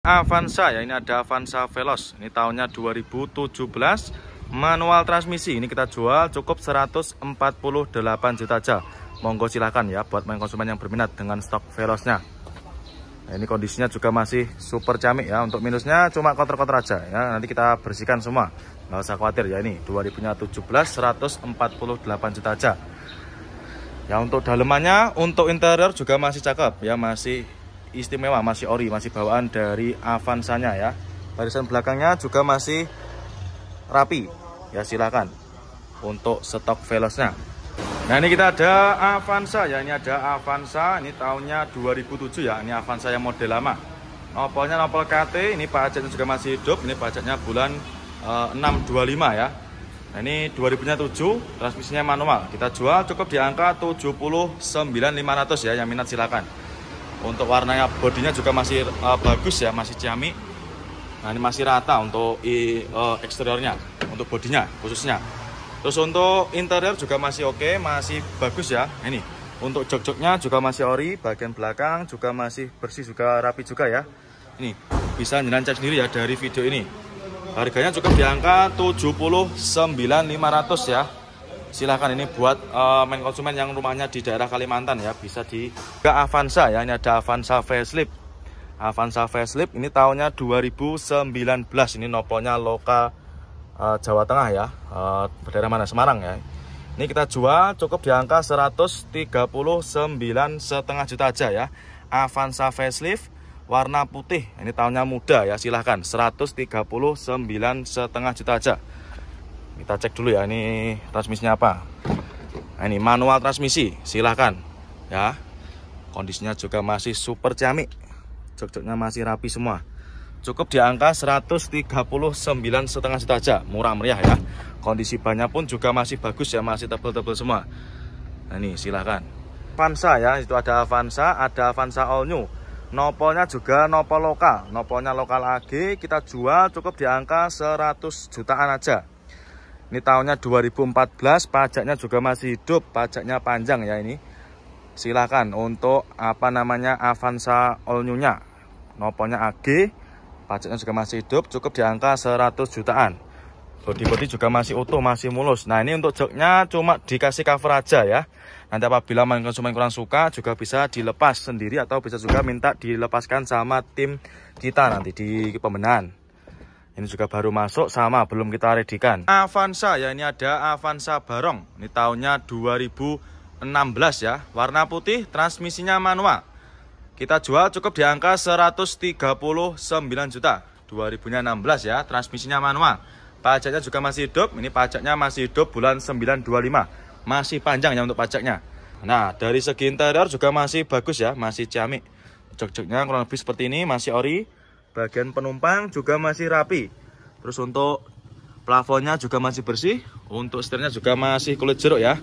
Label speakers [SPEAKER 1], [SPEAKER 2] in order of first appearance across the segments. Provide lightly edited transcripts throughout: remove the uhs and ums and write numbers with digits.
[SPEAKER 1] Avanza ya, ini ada Avanza Veloz. Ini tahunnya 2017, manual transmisi. Ini kita jual cukup 148 juta aja. Monggo silakan ya buat main konsumen yang berminat dengan stok Veloznya. Nah, ini kondisinya juga masih super camik ya. Untuk minusnya cuma kotor-kotor aja ya. Nanti kita bersihkan semua. Nggak usah khawatir ya, ini 2017 148 juta aja. Ya, untuk dalemannya, untuk interior juga masih cakep ya, masih istimewa, masih ori, masih bawaan dari Avanzanya ya. Barisan belakangnya juga masih rapi ya, silakan untuk stok Veloznya. Nah, ini kita ada Avanza ya, ini ada Avanza, ini tahunnya 2007 ya. Ini Avanza yang model lama. Nopolnya nopol KT, ini pajaknya juga masih hidup. Ini pajaknya bulan 625 ya. Nah, ini 2007, transmisinya manual. Kita jual cukup di angka 79.500 ya, yang minat silakan. Untuk warnanya, bodinya juga masih bagus ya, masih ciamik. Nah, ini masih rata untuk eksteriornya, untuk bodinya khususnya. Terus untuk interior juga masih oke, masih bagus ya. Ini untuk jok-joknya juga masih ori, bagian belakang juga masih bersih, juga rapi juga ya. Ini bisa jenengan cek sendiri ya dari video ini. Harganya cukup di angka 79.500 ya. Silahkan, ini buat main konsumen yang rumahnya di daerah Kalimantan ya, bisa di Avanza ya. Ini ada Avanza Facelift. Avanza Facelift ini tahunnya 2019. Ini nopolnya lokal Jawa Tengah ya, daerah mana, Semarang ya. Ini kita jual cukup di angka 139,5 juta aja ya. Avanza Facelift warna putih, ini tahunnya muda ya, silahkan 139,5 juta aja. Kita cek dulu ya, ini transmisinya apa. Nah, ini manual transmisi, silahkan ya. Kondisinya juga masih super ciamik, jok-joknya masih rapi semua. Cukup di angka 139,5 juta aja, murah meriah ya. Kondisi bannya pun juga masih bagus ya, masih tebel-tebel semua. Nah, ini silahkan. Avanza ya, itu ada Avanza All New. Nopolnya juga nopol lokal, nopolnya lokal AG. Kita jual cukup di angka 100 jutaan aja. Ini tahunnya 2014, pajaknya juga masih hidup, pajaknya panjang ya ini. Silahkan untuk Avanza All New-nya. Nopolnya AG, pajaknya juga masih hidup, cukup di angka 100 jutaan. Bodi-bodi juga masih utuh, masih mulus. Nah, ini untuk joknya cuma dikasih cover aja ya. Nanti apabila main konsumen kurang suka juga bisa dilepas sendiri, atau bisa juga minta dilepaskan sama tim kita nanti di pembenahan. Ini juga baru masuk, sama belum kita redikan. Avanza ya, ini ada Avanza Barong. Ini tahunnya 2016 ya. Warna putih, transmisinya manual. Kita jual cukup di angka 139 juta. 2016 ya, transmisinya manual. Pajaknya juga masih hidup. Ini pajaknya masih hidup bulan 925. Masih panjang ya untuk pajaknya. Nah, dari segi interior juga masih bagus ya, masih ciamik. Jok-joknya kurang lebih seperti ini, masih ori. Bagian penumpang juga masih rapi. Terus untuk plafonnya juga masih bersih. Untuk setirnya juga masih kulit jeruk ya.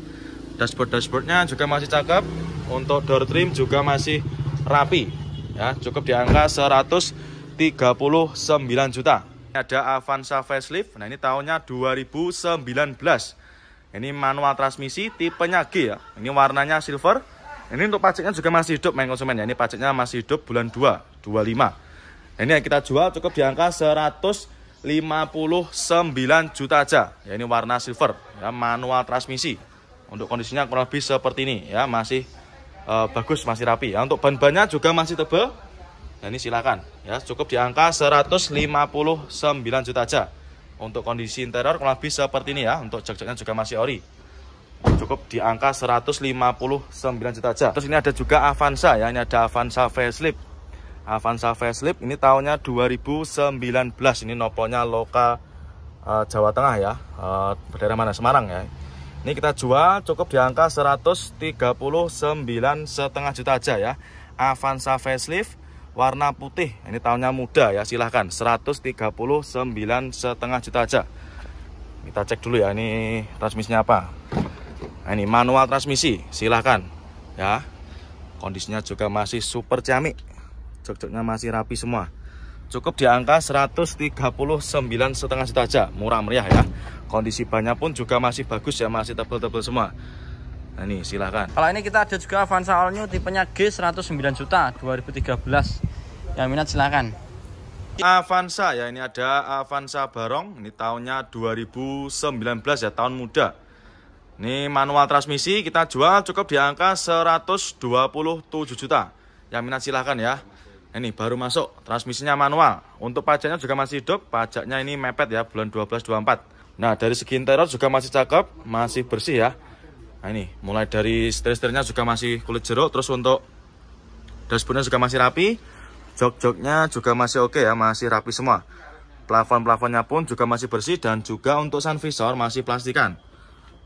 [SPEAKER 1] Dashboardnya juga masih cakep. Untuk door trim juga masih rapi ya. Cukup di angka 139 juta. Ada Avanza Facelift. Nah, ini tahunnya 2019. Ini manual transmisi, tipenya G ya. Ini warnanya silver. Ini untuk pajaknya juga masih hidup main konsumen ya. Ini pajaknya masih hidup bulan 2, 25. Ini yang kita jual cukup di angka 159 juta aja. Ya, ini warna silver ya, manual transmisi. Untuk kondisinya kurang lebih seperti ini ya, masih bagus, masih rapi ya. Untuk ban-bannya juga masih tebal. Nah, ini silakan ya, cukup di angka 159 juta aja. Untuk kondisi interior kurang lebih seperti ini ya. Untuk jok-joknya juga masih ori. Cukup di angka 159 juta aja. Terus ini ada juga Avanza ya, ini ada Avanza Facelift. Avanza Facelift ini tahunnya 2019. Ini nopolnya lokal Jawa Tengah ya, daerah mana, Semarang ya. Ini kita jual cukup di angka 139,5 juta aja ya. Avanza Facelift warna putih, ini tahunnya muda ya, silahkan 139,5 juta aja. Kita cek dulu ya, ini transmisinya apa. Nah, ini manual transmisi, silahkan ya. Kondisinya juga masih super ciamik, jok-joknya masih rapi semua. Cukup di angka 139,5 juta aja, murah meriah ya. Kondisi bannya pun juga masih bagus ya, masih tebel-tebel semua. Nah, ini silahkan.
[SPEAKER 2] Kalau ini kita ada juga Avanza All New tipenya G 109 juta 2013. Yang minat silahkan.
[SPEAKER 1] Avanza ya, ini ada Avanza Barong. Ini tahunnya 2019 ya, tahun muda. Ini manual transmisi kita jual cukup di angka 127 juta. Yang minat silahkan ya. Ini baru masuk, transmisinya manual. Untuk pajaknya juga masih hidup, pajaknya ini mepet ya, bulan 12/24. Nah, dari segi interior juga masih cakep, masih bersih ya. Nah, ini mulai dari setir-setirnya juga masih kulit jeruk. Terus untuk dashboardnya juga masih rapi. Jok-joknya juga masih oke ya, masih rapi semua. Plafon-plafonnya pun juga masih bersih. Dan juga untuk sun visor masih plastikan.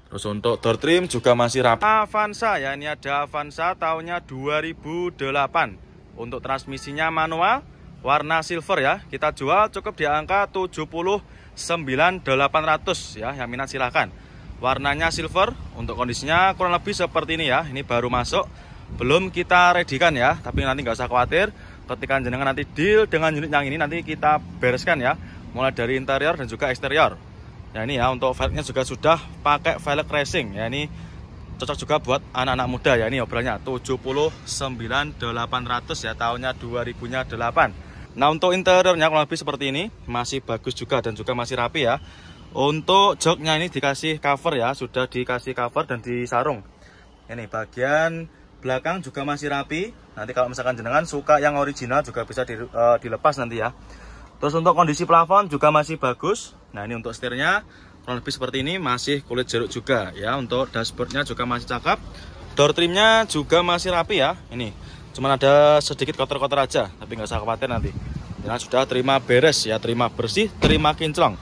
[SPEAKER 1] Terus untuk door trim juga masih rapi. Avanza ya, ini ada Avanza tahunnya 2008. Untuk transmisinya manual, warna silver ya. Kita jual cukup di angka 79.800 ya. Yang minat silahkan. Warnanya silver. Untuk kondisinya kurang lebih seperti ini ya. Ini baru masuk, belum kita readykan ya. Tapi nanti nggak usah khawatir. Ketika jenengan nanti deal dengan unit yang ini, nanti kita bereskan ya. Mulai dari interior dan juga eksterior. Ya ini ya, untuk velgnya juga sudah pakai velg racing ya. Ini cocok juga buat anak-anak muda ya. Ini obrolannya 79.800 ya, tahunnya 2008. Nah, untuk interiornya kurang lebih seperti ini, masih bagus juga dan juga masih rapi ya. Untuk joknya ini dikasih cover ya, sudah dikasih cover dan disarung. Ini bagian belakang juga masih rapi. Nanti kalau misalkan jenengan suka yang original juga bisa dilepas nanti ya. Terus untuk kondisi plafon juga masih bagus. Nah, ini untuk setirnya kurang lebih seperti ini, masih kulit jeruk juga ya. Untuk dashboardnya juga masih cakep. Door trimnya juga masih rapi ya. Ini cuman ada sedikit kotor-kotor aja, tapi nggak usah khawatir nanti. Jangan sudah terima beres ya, terima bersih, terima kinclong.